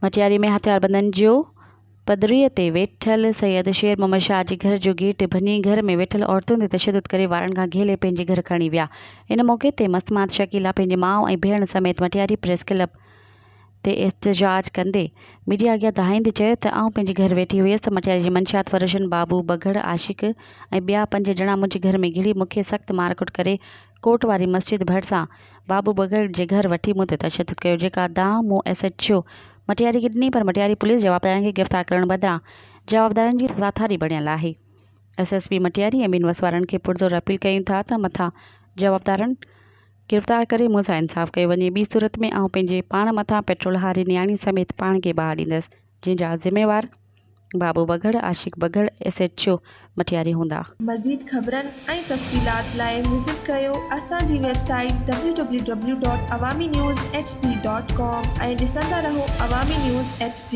मटियारी में हथियारबंदनि जो पदरीअ ते वेठल सैयद शेर मोहम्मद शाह जे घर जो गेट भञी घर में वेठल औरतुनि ते तशदुद करे वारनि खां घेले पंहिंजे घर खणी विया। इन मौक़े ते मस्तमात शकीला पंहिंजे माउ ऐं भेण समेत मटियारी प्रेस क्लब ते एहतजाज कंदे मीडिया अॻियां दहाईंदे चयो त आउं पंहिंजे घर वेठी हुयसि त मटियारी जे मंशियात फरोशन बाबू बघड़ आशिक ऐं ॿिया 5 ॼणा मुंहिंजे घर में घिड़ी मूंखे सख़्तु मारकुट करे कोट वारी मस्जिद भरिसां बाबू बघड़ जे घर वठी मूं ते तशदुद कयो, जेका दांह मूं SHO मटियारी खे ॾिनी, पर मटियारी पुलिस जवाबदारनि खे गिरफ़्तार करण बदिरां जवाबदारनि जी साथारी बणियल आहे। SSP मटियारी ऐं ॿिनि वसवारनि खे पुरज़ोर अपील कयूं था त मथां जवाबदारनि गिरफ़्तार करे मूं सां इंसाफ़ कयो वञे। ॿी सूरत में आउं पंहिंजे पाण मथां पेट्रोल हारी नियाणी समेत पाण खे बाहि ॾींदसि, जंहिंजा ज़िम्मेवार बाबू बघड़ आशिक बघड़ SHO मटियारी हूंदा। मज़ीद ख़बरनि ऐं तफ़सीलात लाइ विज़िट कयो असांजी वेबसाइट www.awamiNewsHD.com ऐं ॾिसंदा रहो अवामी न्यूज़ HD।